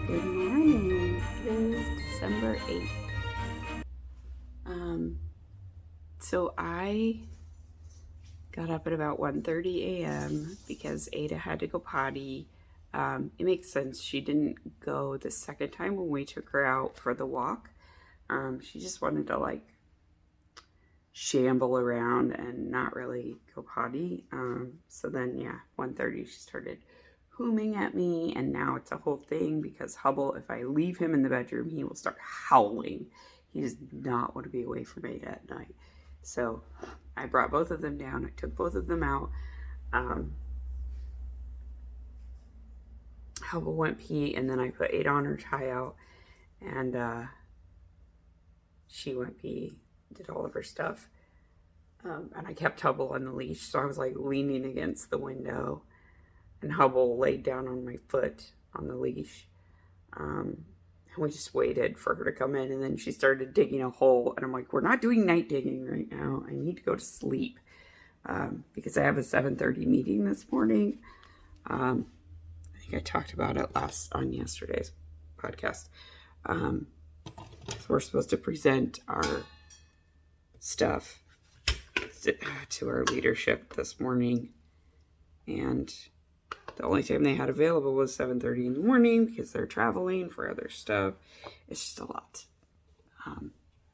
Good morning. Today is December 8th. So I got up at about 1:30 a.m. because Ada had to go potty. It makes sense. She didn't go the second time when we took her out for the walk. She just wanted to like shamble around and not really go potty. So then, yeah, 1:30 she started hooming at me, and now it's a whole thing because Hubble, if I leave him in the bedroom, he will start howling. He does not want to be away from Ada at night. So I brought both of them down. I took both of them out. Hubble went pee, and then I put Ada on her tie out, and she went pee, did all of her stuff. And I kept Hubble on the leash, so I was like leaning against the window, and Hubble laid down on my foot on the leash. And we just waited for her to come in, and then she started digging a hole, and I'm like, we're not doing night digging right now. I need to go to sleep because I have a 7:30 meeting this morning. I think I talked about it on yesterday's podcast. So we're supposed to present our stuff to our leadership this morning, and the only time they had available was 7:30 in the morning because they're traveling for other stuff. It's just a lot.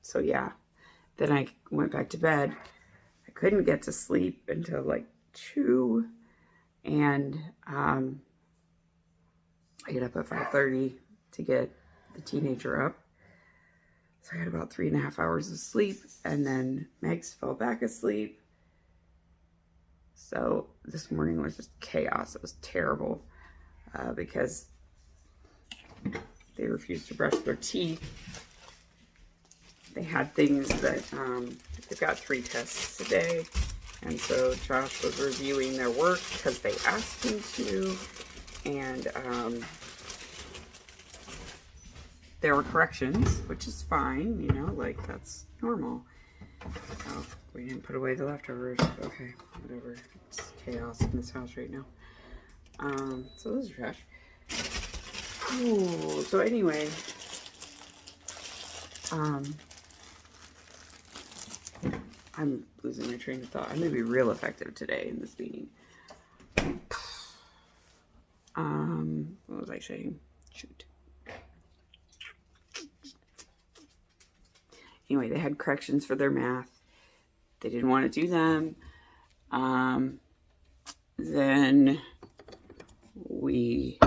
So yeah, then I went back to bed. I couldn't get to sleep until like 2, and I get up at 5:30 to get the teenager up. So I had about 3.5 hours of sleep, and then Megs fell back asleep. So this morning was just chaos. It was terrible because they refused to brush their teeth. They had things that, they've got 3 tests today. And so Josh was reviewing their work because they asked him to. And there were corrections, which is fine, you know, like that's normal. Oh, we didn't put away the leftovers. Okay, whatever. It's chaos in this house right now. So this is trash. Ooh, so anyway, I'm losing my train of thought. I'm gonna be real effective today in this meeting. What was I saying? Shoot. Anyway, they had corrections for their math. They didn't want to do them. Then we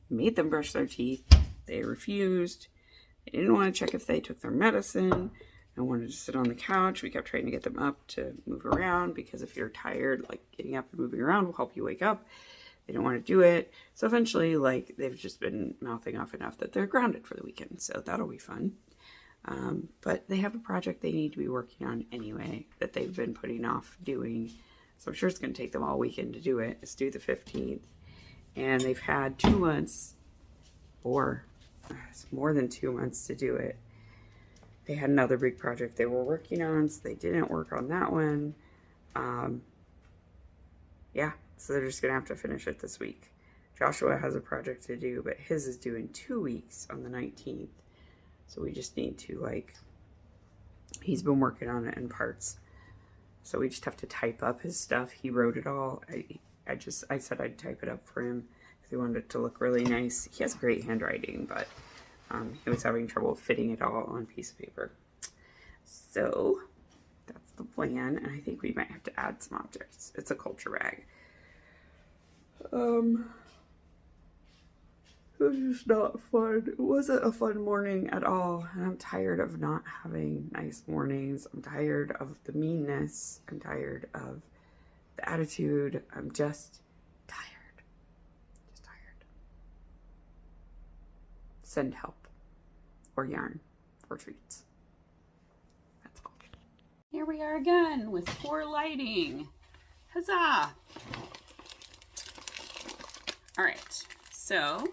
made them brush their teeth. They refused. They didn't want to check if they took their medicine. They wanted to sit on the couch. We kept trying to get them up to move around because if you're tired, like getting up and moving around will help you wake up. They don't want to do it. So eventually, like, they've just been mouthing off enough that they're grounded for the weekend. So that'll be fun. But they have a project they need to be working on anyway that they've been putting off doing. So I'm sure it's going to take them all weekend to do it. It's due the 15th. And they've had 2 months, or it's more than 2 months to do it. They had another big project they were working on, so they didn't work on that one. Yeah, so they're just going to have to finish it this week. Joshua has a project to do, but his is due in 2 weeks on the 19th. So we just need to, like, he's been working on it in parts. So we just have to type up his stuff. He wrote it all. I said I'd type it up for him because he wanted it to look really nice. He has great handwriting, but he was having trouble fitting it all on a piece of paper. So that's the plan. And I think we might have to add some objects. It's a culture bag. It was just not fun. It wasn't a fun morning at all. And I'm tired of not having nice mornings. I'm tired of the meanness. I'm tired of the attitude. I'm just tired. Just tired. Send help. Or yarn. Or treats. That's all. Here we are again with poor lighting. Huzzah! All right. So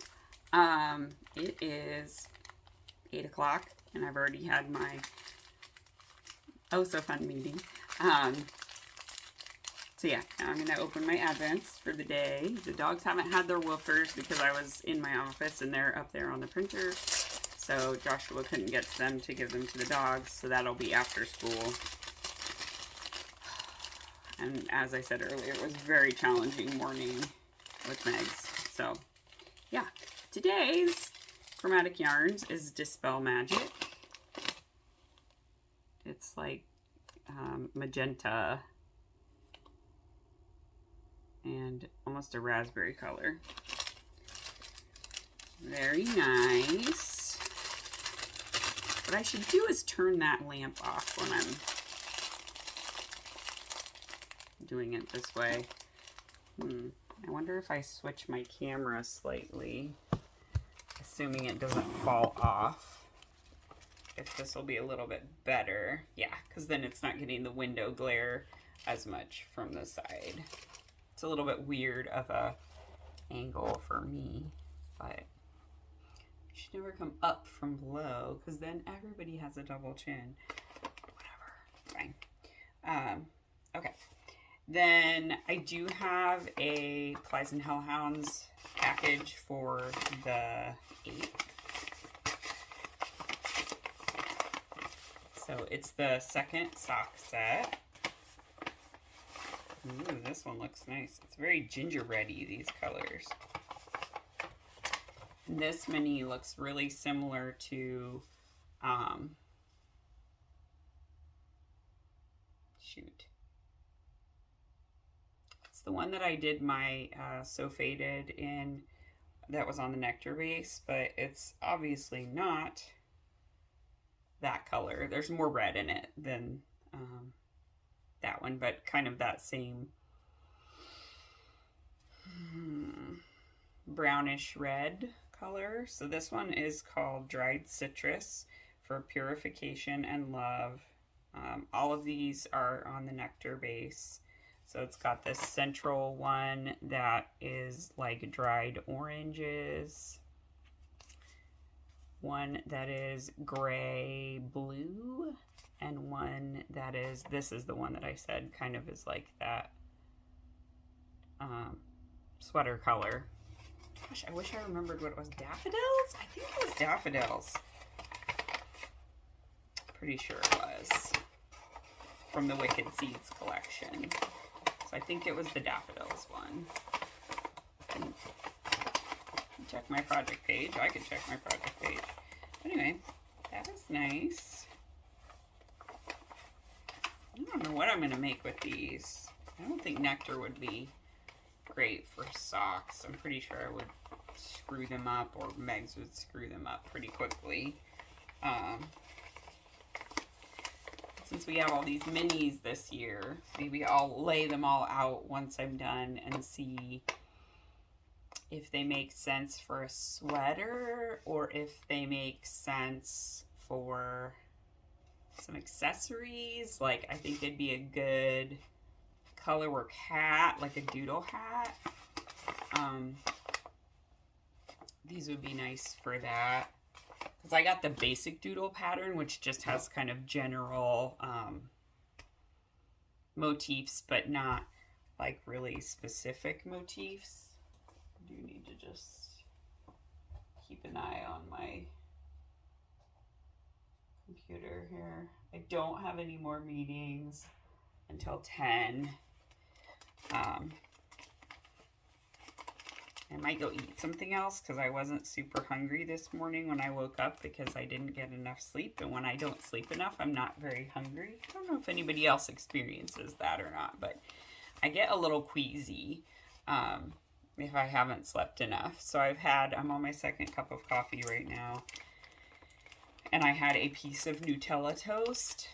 it is 8 o'clock, and I've already had my oh so fun meeting. So yeah, now I'm going to open my Advents for the day. The dogs haven't had their woofers because I was in my office and they're up there on the printer. So Joshua couldn't get to them to give them to the dogs, so that'll be after school. And as I said earlier, it was a very challenging morning with Megs. So yeah, today's Chromatic Yarns is Dispel Magic. It's like magenta and almost a raspberry color. Very nice. What I should do is turn that lamp off when I'm doing it this way. I wonder if I switch my camera slightly, assuming it doesn't fall off, if this will be a little bit better. Yeah, because then it's not getting the window glare as much from the side. It's a little bit weird of a angle for me, but you should never come up from below because then everybody has a double chin. Whatever, fine. Okay, then I do have a Plies and Hellhounds package for the 8th. So it's the second sock set. Ooh, this one looks nice. It's very gingerbready, these colors. And this mini looks really similar to, it's the one that I did my So Faded in, that was on the nectar base, but it's obviously not that color. There's more red in it than that one, but kind of that same brownish red color. So this one is called Dried Citrus for Purification and Love. All of these are on the nectar base. So it's got this central one that is like dried oranges, one that is gray blue, and one that is, this is the one that I said kind of is like that sweater color. Gosh, I wish I remembered what it was. Daffodils? I think it was daffodils. Pretty sure it was. From the Wicked Seeds collection. So I think it was the daffodils one. And check my project page. I can check my project page. Anyway, that is nice. I don't know what I'm going to make with these. I don't think nectar would be great for socks. I'm pretty sure I would screw them up, or Megs would screw them up pretty quickly. Since we have all these minis this year, maybe I'll lay them all out once I'm done and see if they make sense for a sweater or if they make sense for some accessories. Like, I think it'd be a good colorwork hat, like a doodle hat. These would be nice for that. Because I got the basic doodle pattern, which just has kind of general motifs, but not like really specific motifs. I do need to just keep an eye on my computer here. I don't have any more meetings until 10. I might go eat something else because I wasn't super hungry this morning when I woke up because I didn't get enough sleep. And when I don't sleep enough, I'm not very hungry. I don't know if anybody else experiences that or not, but I get a little queasy if I haven't slept enough. So I'm on my second cup of coffee right now. And I had a piece of Nutella toast,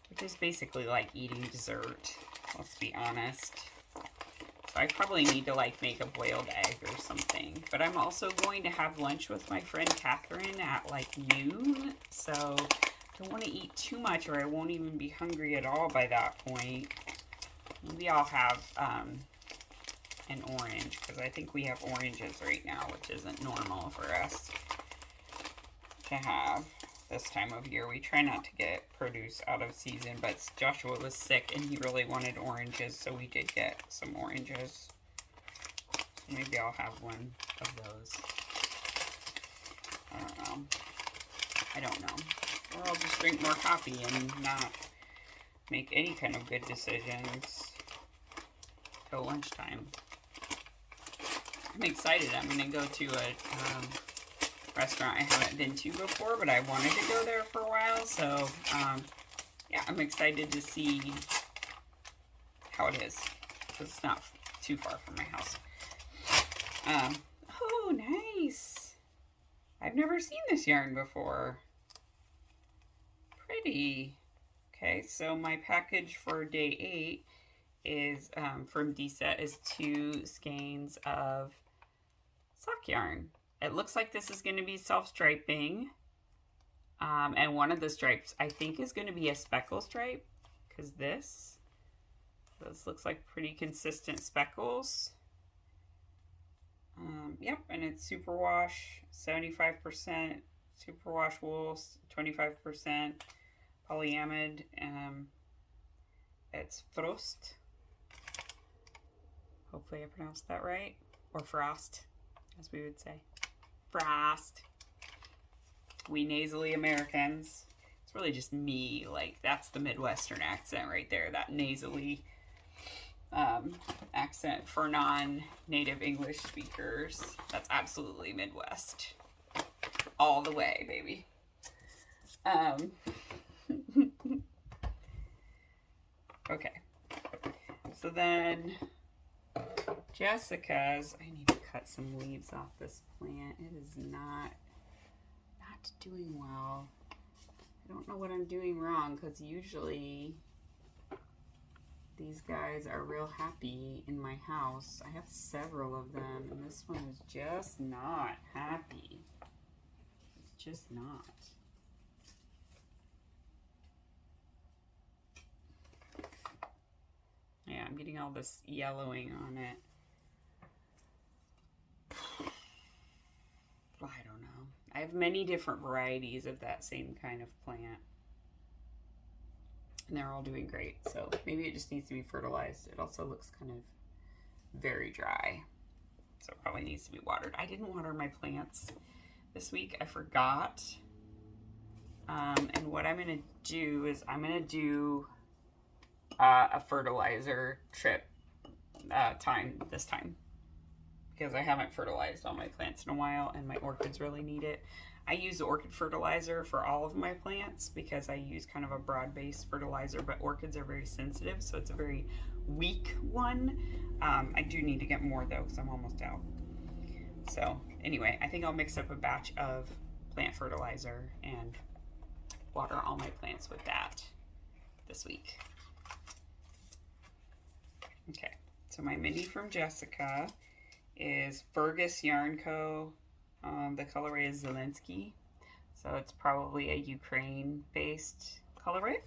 which is basically like eating dessert, let's be honest. So I probably need to like make a boiled egg or something. But I'm also going to have lunch with my friend Catherine at like noon. So I don't want to eat too much or I won't even be hungry at all by that point. Maybe I'll have an orange because I think we have oranges right now, which isn't normal for us to have. this time of year. We try not to get produce out of season, but Joshua was sick and he really wanted oranges, so we did get some oranges. So maybe I'll have one of those. I don't know. Or I'll just drink more coffee and not make any kind of good decisions till lunchtime. I'm excited. I'm going to go to a restaurant I haven't been to before, but I wanted to go there for a while. So, yeah, I'm excited to see how it is. It's not too far from my house. Oh, nice. I've never seen this yarn before. Pretty. Okay, so my package for day 8 is from DSET is 2 skeins of sock yarn. It looks like this is going to be self-striping, and one of the stripes I think is going to be a speckle stripe, because this looks like pretty consistent speckles. Yep, and it's superwash, 75% superwash wool, 25% polyamide. It's Frost. Hopefully I pronounced that right. Or Frost, as we would say. Frost. We nasally Americans. It's really just me. Like, that's the Midwestern accent right there. That nasally accent for non-native English speakers. That's absolutely Midwest. All the way, baby. Okay. So then Jessica's, I need to cut some leaves off this plant. It is not doing well. I don't know what I'm doing wrong, because usually these guys are real happy in my house. I have several of them, and this one is just not happy. It's just not. Yeah, I'm getting all this yellowing on it. I don't know. I have many different varieties of that same kind of plant. And they're all doing great. So maybe it just needs to be fertilized. It also looks kind of very dry. So it probably needs to be watered. I didn't water my plants this week. I forgot. And what I'm going to do is I'm going to do a fertilizer trip this time, because I haven't fertilized all my plants in a while and my orchids really need it. I use the orchid fertilizer for all of my plants because I use kind of a broad-based fertilizer, but orchids are very sensitive, so it's a very weak one. I do need to get more though, because I'm almost out. So anyway, I think I'll mix up a batch of plant fertilizer and water all my plants with that this week. Okay, so my mini from Jessica is Fergus Yarn Co. The colorway is Zelensky, so it's probably a Ukraine-based colorway,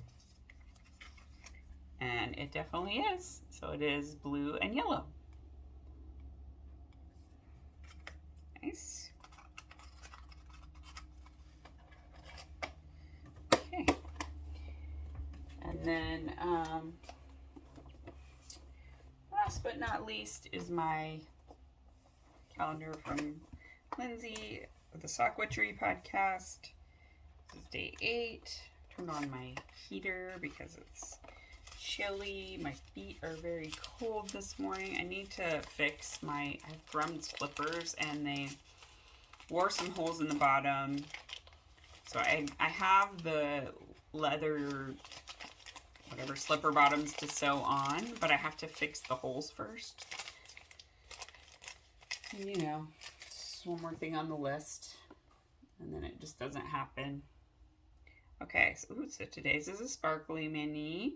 and it definitely is. So it is blue and yellow. Nice. Okay, and then last but not least is my calendar from Lindsay of the Sock Witchery podcast. This is day 8. Turned on my heater because it's chilly. My feet are very cold this morning. I need to fix I have Brum's flippers, and they wore some holes in the bottom. So I have the leather, whatever, slipper bottoms to sew on, but I have to fix the holes first. You know, just one more thing on the list, and then it just doesn't happen. Okay, so today's is a sparkly mini.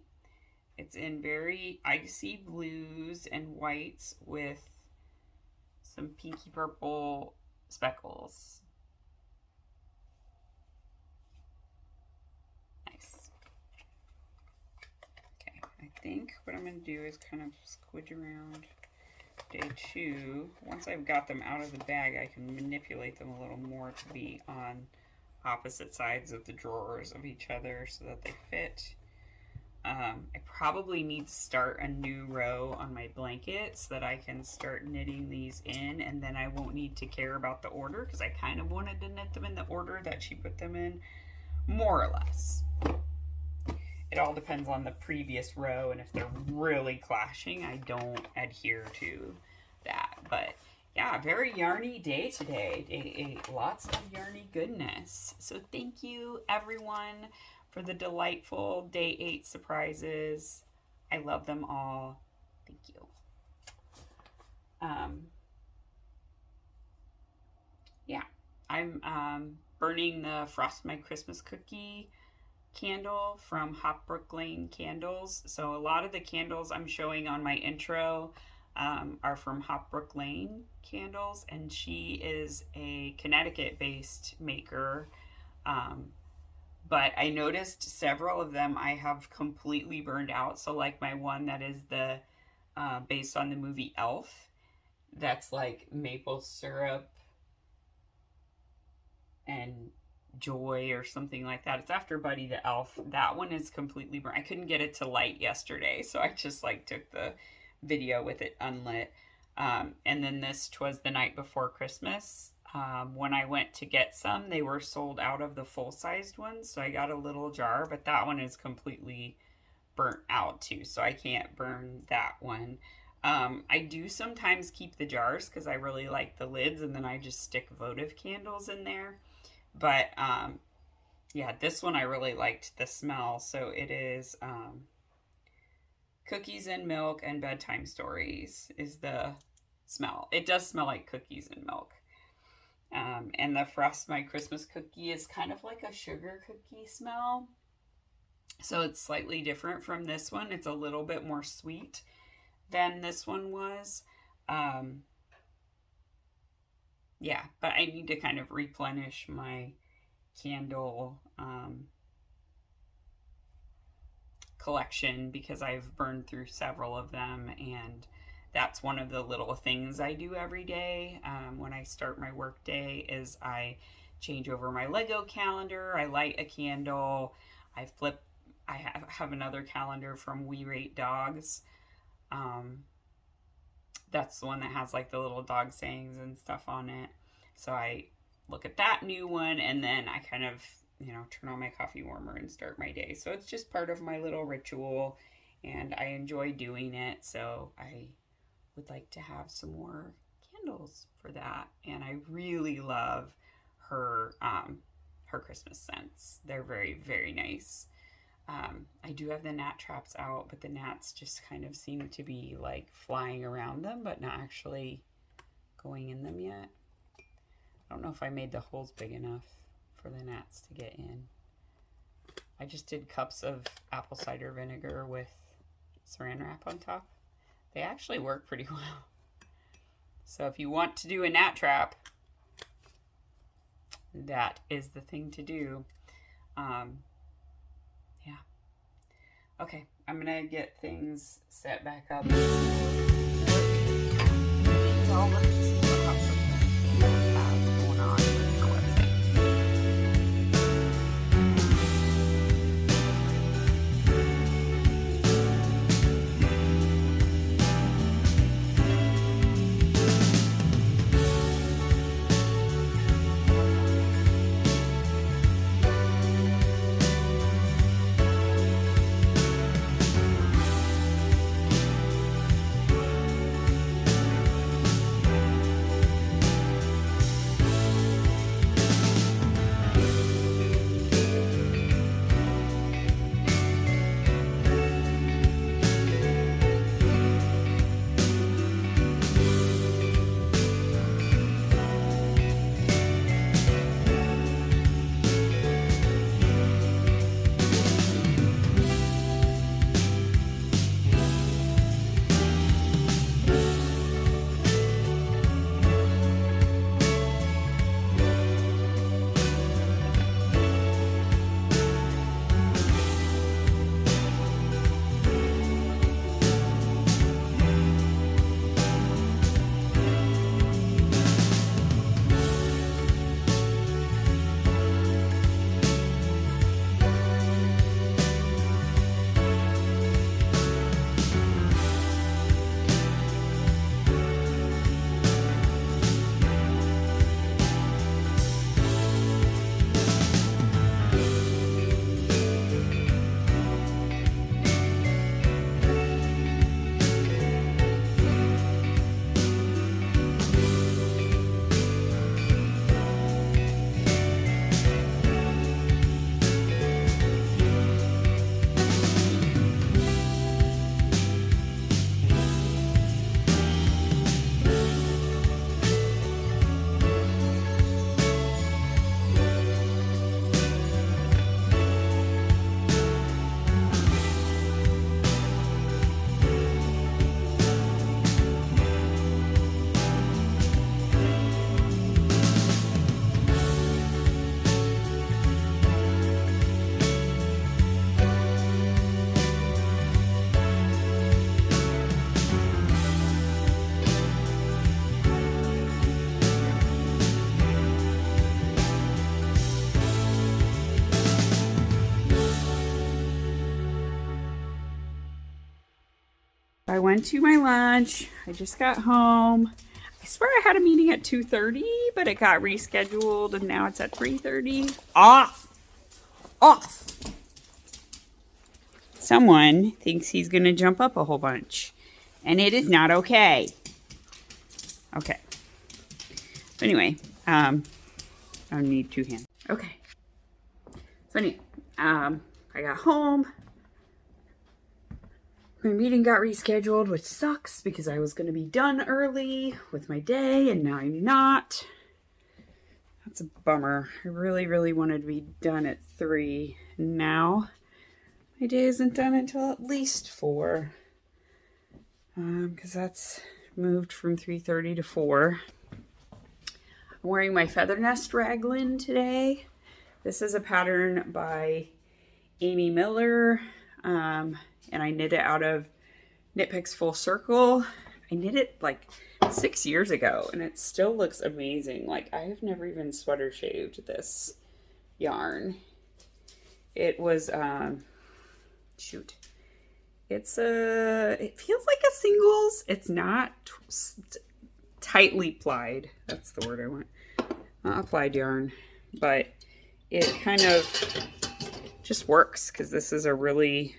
It's in very icy blues and whites with some pinky purple speckles. Nice. Okay, I think what I'm going to do is kind of squidge around day 2. Once I've got them out of the bag, I can manipulate them a little more to be on opposite sides of the drawers of each other so that they fit. I probably need to start a new row on my blanket so that I can start knitting these in, and then I won't need to care about the order, because I kind of wanted to knit them in the order that she put them in, more or less. It all depends on the previous row, and if they're really clashing, I don't adhere to that. But yeah, very yarny day today. Day 8, lots of yarny goodness. So thank you everyone for the delightful day 8 surprises. I love them all. Thank you. Yeah, I'm burning the Frost My Christmas Cookie candle from Hopbrook Lane Candles. So a lot of the candles I'm showing on my intro are from Hopbrook Lane Candles, and she is a Connecticut-based maker. But I noticed several of them I have completely burned out. So like my one that is the based on the movie Elf, that's like maple syrup and joy or something like that. It's after Buddy the Elf. That one is completely burnt. I couldn't get it to light yesterday, so I just like took the video with it unlit. And then this was the night before Christmas. When I went to get some, they were sold out of the full-sized ones, so I got a little jar, but that one is completely burnt out too, so I can't burn that one. I do sometimes keep the jars because I really like the lids, and then I just stick votive candles in there. But yeah, this one I really liked the smell. So it is cookies and milk and bedtime stories is the smell. It does smell like cookies and milk. And the Frost My Christmas Cookie is kind of like a sugar cookie smell. So it's slightly different from this one. It's a little bit more sweet than this one was. Yeah, but I need to kind of replenish my candle collection because I've burned through several of them, and that's one of the little things I do every day when I start my work day is I change over my Lego calendar, I light a candle, I have another calendar from We Rate Dogs. That's the one that has like the little dog sayings and stuff on it. So I look at that new one, and then I kind of, turn on my coffee warmer and start my day. So it's just part of my little ritual, and I enjoy doing it. So I would like to have some more candles for that. And I really love her Christmas scents. They're very, very nice. I do have the gnat traps out, but the gnats just kind of seem to be like flying around them, but not actually going in them yet. I don't know if I made the holes big enough for the gnats to get in. I just did cups of apple cider vinegar with saran wrap on top. They actually work pretty well. So if you want to do a gnat trap, that is the thing to do. Yeah. Okay, I'm gonna get things set back up. Well, let's see what else we have going on with the website. I went to my lunch. I just got home. I swear I had a meeting at 2:30, but it got rescheduled and now it's at 3:30. Off! Off! Someone thinks he's going to jump up a whole bunch. And it is not okay. Okay. So anyway, I need 2 hands. Okay. So anyway, I got home. My meeting got rescheduled, which sucks because I was going to be done early with my day and now I'm not. That's a bummer. I really, really wanted to be done at 3. Now my day isn't done until at least 4. Because that's moved from 3:30 to 4. I'm wearing my feather nest raglan today. This is a pattern by Amy Miller. And I knit it out of Knit Picks Full Circle. I knit it like 6 years ago and it still looks amazing. Like I have never even sweater shaved this yarn. It was, shoot. It feels like a singles. It's not tightly plied. That's the word I want. Not applied yarn, but it kind of just works because this is a really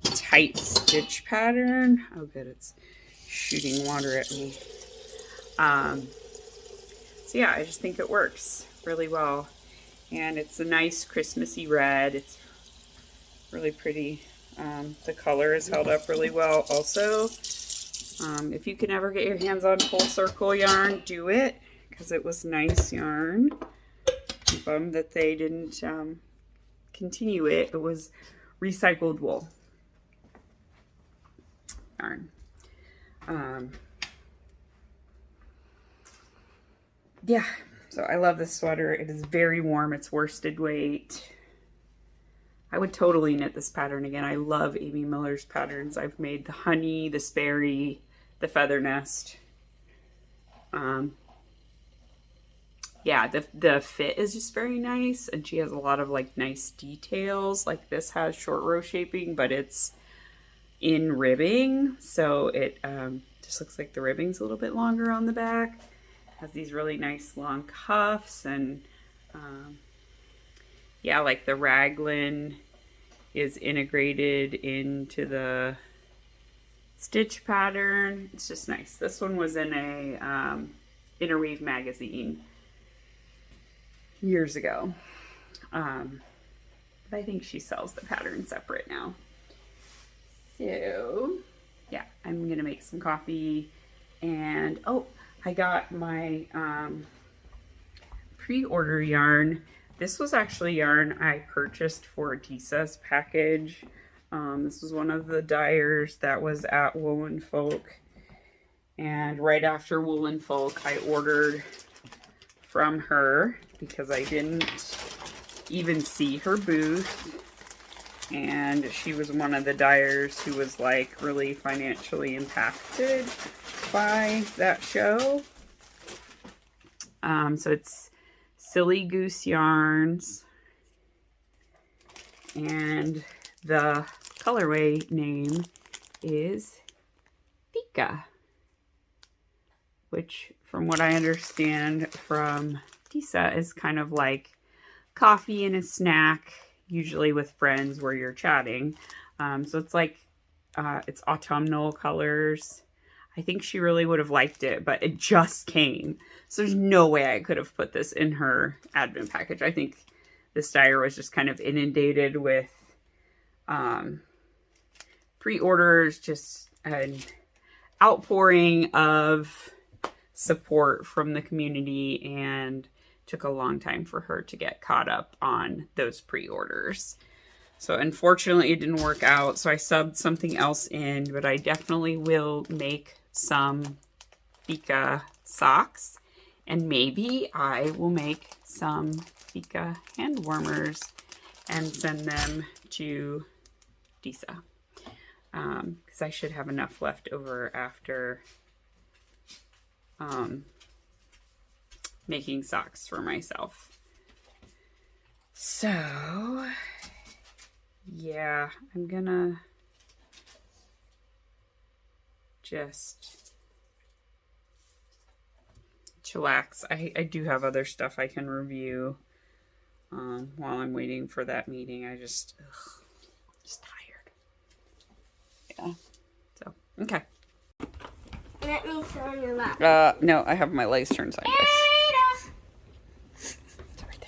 tight stitch pattern. Oh good, it's shooting water at me. So yeah, I just think it works really well. And it's a nice Christmassy red. It's really pretty. The color is held up really well also. If you can ever get your hands on Full Circle yarn, do it because it was nice yarn. I'm bummed that they didn't continue it. It was recycled wool yarn. Yeah, so I love this sweater. It is very warm. It's worsted weight. I would totally knit this pattern again. I love Amy Miller's patterns. I've made the honey, the Sperry, the feather nest. Yeah, the fit is just very nice, and she has a lot of like nice details. Like this has short row shaping, but it's in ribbing, so it just looks like the ribbing's a little bit longer on the back. Has these really nice long cuffs, and yeah, like the raglan is integrated into the stitch pattern. It's just nice. This one was in a Interweave magazine years ago. But I think she sells the pattern separate now. So yeah, I'm gonna make some coffee, and oh, I got my pre-order yarn. This was actually yarn I purchased for Tisa's package. This was one of the dyers that was at Woolen Folk. And right after Woolen Folk, I ordered from her because I didn't even see her booth. And she was one of the dyers who was like really financially impacted by that show. So it's Silly Goose Yarns, and the colorway name is Fika, which from what I understand from Tisa is kind of like coffee and a snack, usually with friends where you're chatting. So it's like, it's autumnal colors. I think she really would have liked it, but it just came. So there's no way I could have put this in her advent package. I think this dyer was just kind of inundated with pre-orders, just an outpouring of support from the community, and took a long time for her to get caught up on those pre-orders. So unfortunately it didn't work out. So I subbed something else in, but I definitely will make some Fika socks, and maybe I will make some Fika hand warmers and send them to Disa, because I should have enough left over after making socks for myself. So yeah, I'm gonna just chillax. I do have other stuff I can review while I'm waiting for that meeting. I just tired. Yeah. So, okay. Let me turn your lap. No, I have my legs turned sideways. It's right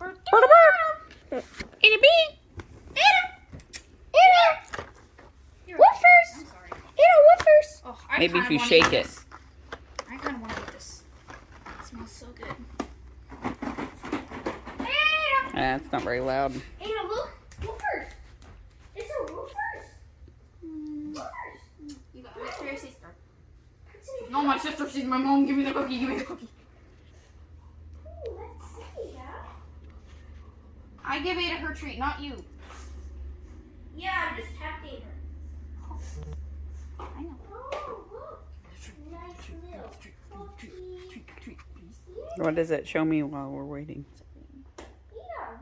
there. Ada bee. Ada! Woofers! I'm sorry. Ada, woofers! Oh, Maybe if you shake it. I kind of want to eat this. It smells so good. It's not very loud. Ada, look! Woofers! It's a woofers! Woofers! You got it. For your sister. No, my sister. She's my mom. Give me the cookie. Give me the cookie. Ooh, let's see, yeah? I give Ada her treat, not you. Yeah, I'm just tapping her. I know. Oh, look! Nice little cookie. What is it? Show me while we're waiting. Ada,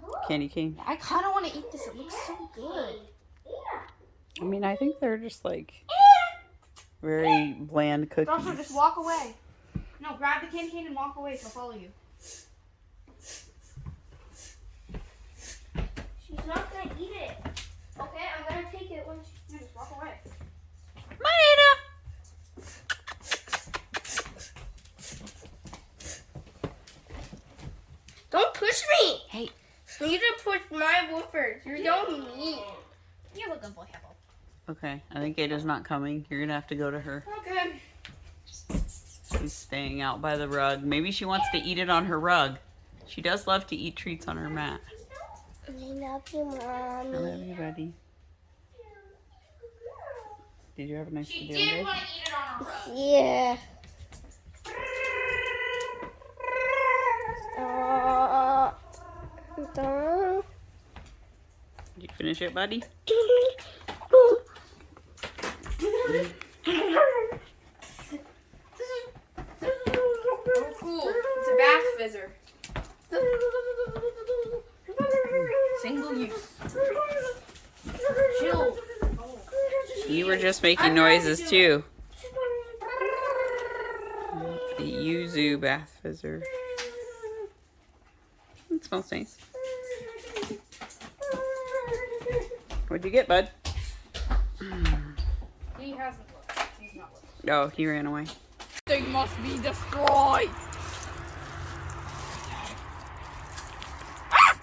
look! Candy cane. I kind of want to eat this. It looks so good. Ada! I mean, I think they're just like very bland cookies. Joshua, just walk away. No, grab the candy cane and walk away. So I'll follow you. She's not gonna eat it. Okay, I'm gonna take it when she... No, just walk away. Don't push me! Hey. You need to push my woofers. You're so mean. You're a good boy, Apple. Okay, I think Ada's not coming. You're gonna have to go to her. Okay. She's staying out by the rug. Maybe she wants to eat it on her rug. She does love to eat treats on her mat. I love you, Mommy. I love you, buddy. Did you have a nice She day did today? want to eat it on her rug. Yeah. Did you finish it, buddy? Oh, cool. It's a bath fizzer. Single use. Chill. You were just making noises too. The yuzu bath fizzer. It smells nice. What'd you get, bud? He hasn't looked. He's not looking. Oh, he ran away. They must be destroyed. Ah!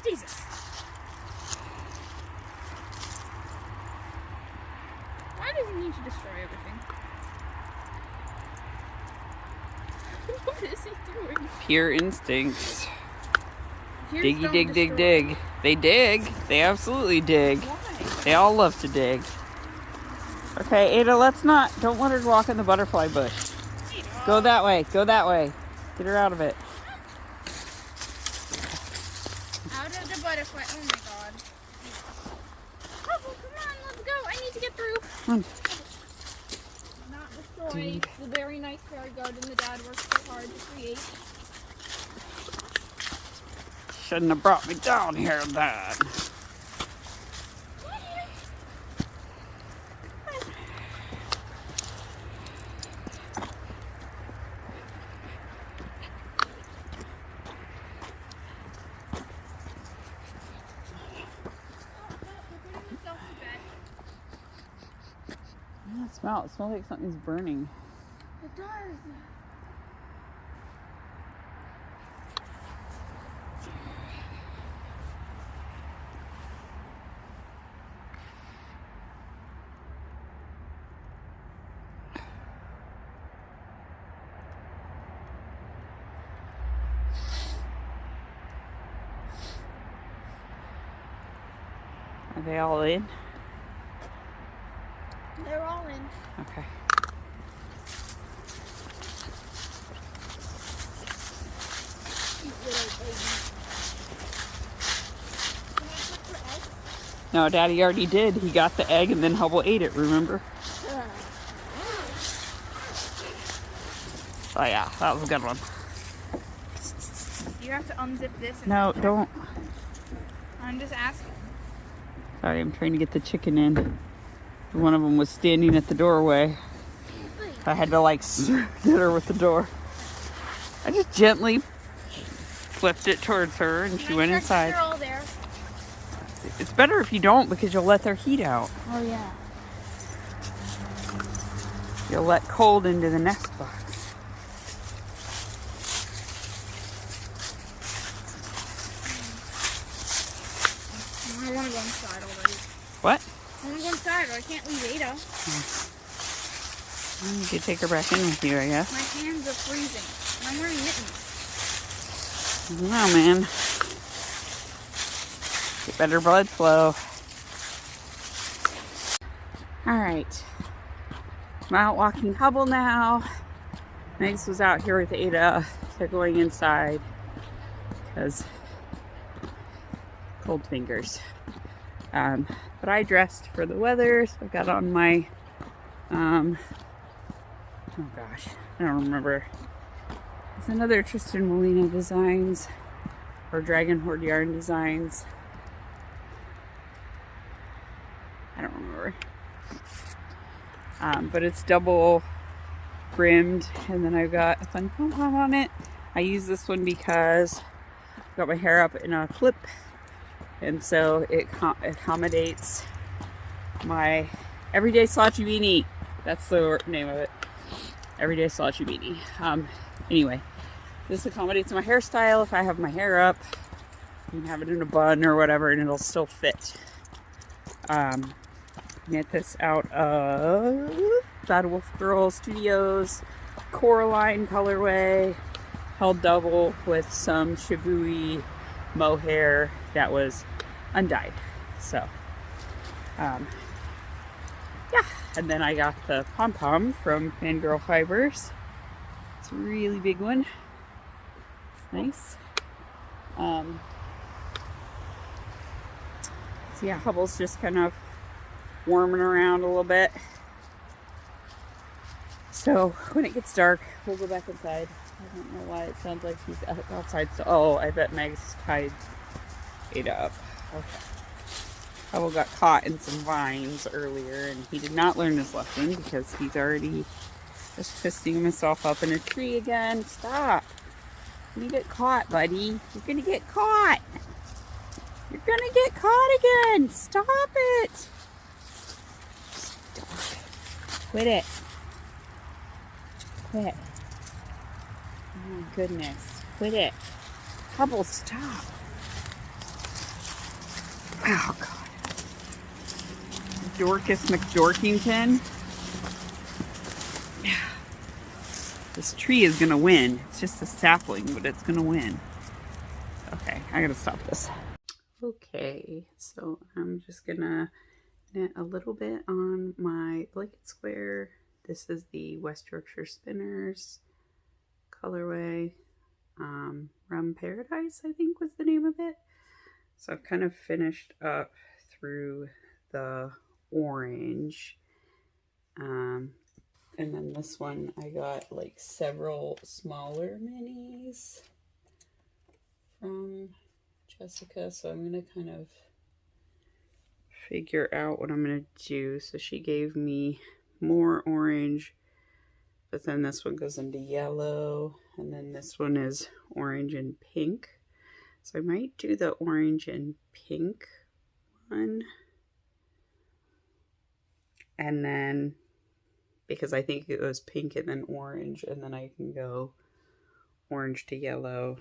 Jesus. Why does he need to destroy everything? What is he doing? Pure instincts. Here's Diggy don't dig dig destroy. dig. They dig. They absolutely dig. Why? They all love to dig. Okay, Ada, don't let her walk in the butterfly bush. Go that way. Go that way. Get her out of it. Out of the butterfly. Oh my god. Oh, come on, let's go. I need to get through. Come on. Not destroy the very nice fairy garden the dad worked so hard to create. Shouldn't have brought me down here, Dad. It smells like something's burning. It does. Are they all in? They're all in. Okay. No, Daddy already did. He got the egg and then Hubble ate it, remember? Oh yeah, that was a good one. You have to unzip this. And No, don't. I'm just asking. Sorry, I'm trying to get the chicken in. One of them was standing at the doorway. I had to like get her with the door. I just gently flipped it towards her and she went inside. They're all there. It's better if you don't because you'll let their heat out. Oh yeah. You'll let cold into the nest box. I want to go inside already. What? I want to go inside or I can't leave Ada. You could take her back in with you, I guess. My hands are freezing. And I'm wearing mittens. I don't know, man. Get better blood flow. Alright. I'm out walking Hubble now. Megs was out here with Ada. They're going inside because cold fingers. But I dressed for the weather, so I got on my oh gosh, I don't remember. It's another Tristan Molina Designs or Dragon Horde Yarn Designs. I don't remember. But it's double brimmed, and then I've got a fun pom-pom on it. I use this one because I've got my hair up in a clip, and so it accommodates my everyday slouchy beanie. That's the name of it. Everyday slouchy beanie. Anyway, this accommodates my hairstyle. If I have my hair up, you can have it in a bun or whatever, and it'll still fit. Get this out of Bad Wolf Girl Studios Coraline colorway, held double with some Shibui mohair that was undyed. So, yeah. And then I got the pom-pom from Fangirl Fibers. It's a really big one. It's nice. So yeah, Hubble's just kind of warming around a little bit. So when it gets dark, we'll go back inside. I don't know why it sounds like he's outside. So, oh, I bet Meg's tied Ada up. Okay. Hubble got caught in some vines earlier, and he did not learn his lesson because he's already just twisting himself up in a tree again. Stop. You're gonna get caught, buddy. You're gonna get caught. You're gonna get caught again. Stop it. Stop. Quit it. Quit. Oh my goodness. Quit it. Hubble, stop. Oh God. Dorcas McDorkington. This tree is gonna win. It's just a sapling, but it's gonna win. Okay, I gotta stop this. Okay, so I'm just gonna knit a little bit on my blanket square. This is the West Yorkshire Spinners colorway. Rum Paradise, I think was the name of it. So I've kind of finished up through the orange. And then this one, I got like several smaller minis from Jessica. So I'm going to kind of figure out what I'm going to do. So she gave me more orange, but then this one goes into yellow. And then this one is orange and pink. So I might do the orange and pink one. And then, because I think it was pink and then orange, and then I can go orange to yellow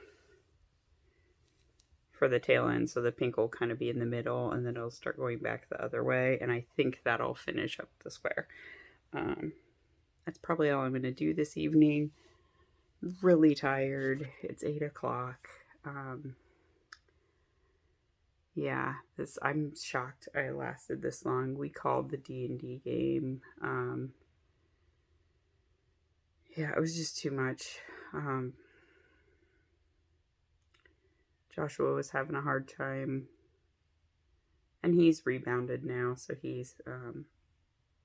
for the tail end. So the pink will kind of be in the middle, and then it'll start going back the other way. And I think that'll finish up the square. That's probably all I'm going to do this evening. Really tired. It's 8 o'clock. Yeah, I'm shocked I lasted this long. We called the D&D game. Yeah, it was just too much. Joshua was having a hard time, and he's rebounded now, so he's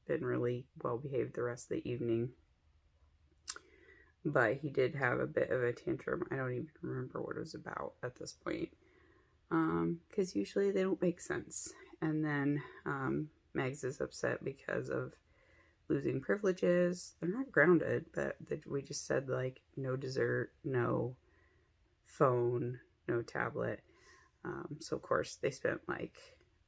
been really well behaved the rest of the evening. But he did have a bit of a tantrum. I don't even remember what it was about at this point. Because usually they don't make sense. And then Megs is upset because of losing privileges. They're not grounded, but we just said like no dessert, no phone, no tablet. So of course they spent like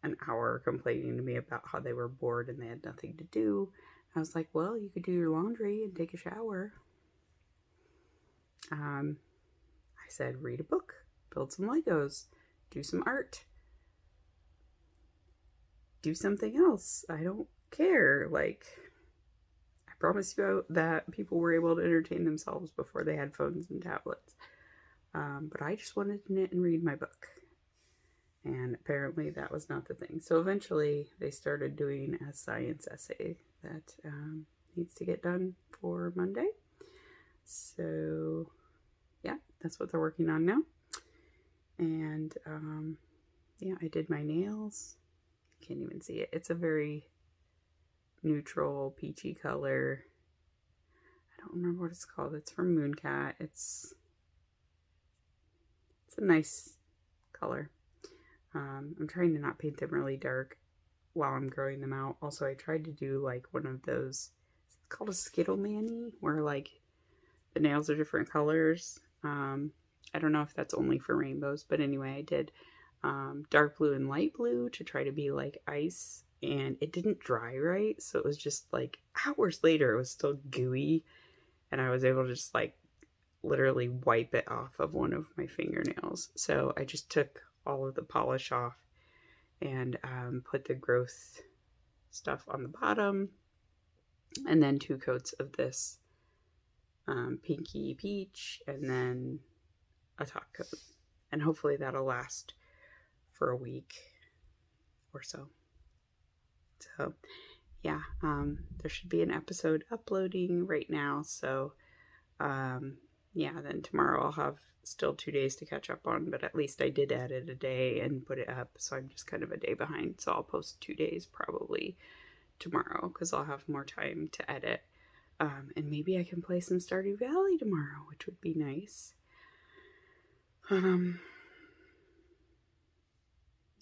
an hour complaining to me about how they were bored and they had nothing to do. I was like, well, you could do your laundry and take a shower. I said, read a book, build some Legos, do some art, do something else. I don't care. Like, I promise you that people were able to entertain themselves before they had phones and tablets. But I just wanted to knit and read my book. And apparently that was not the thing. So eventually they started doing a science essay that needs to get done for Monday. So yeah, that's what they're working on now. And yeah, I did my nails. You can't even see it. It's a very neutral peachy color. I don't remember what it's called. It's from Mooncat. It's a nice color. I'm trying to not paint them really dark while I'm growing them out. Also, I tried to do like one of those, it's called a Skittle Mani, where like the nails are different colors. I don't know if that's only for rainbows, but anyway, I did dark blue and light blue to try to be like ice, and it didn't dry right, so it was just like hours later it was still gooey, and I was able to just like literally wipe it off of one of my fingernails. So I just took all of the polish off and put the growth stuff on the bottom, and then 2 coats of this pinky peach, and then a top coat, and hopefully that'll last for a week or so. So yeah, there should be an episode uploading right now. So yeah, then tomorrow I'll have still 2 days to catch up on, but at least I did edit a day and put it up, so I'm just kind of a day behind. So I'll post 2 days probably tomorrow because I'll have more time to edit. And maybe I can play some Stardew Valley tomorrow, which would be nice.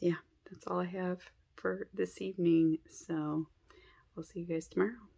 Yeah, that's all I have for this evening. So we'll see you guys tomorrow.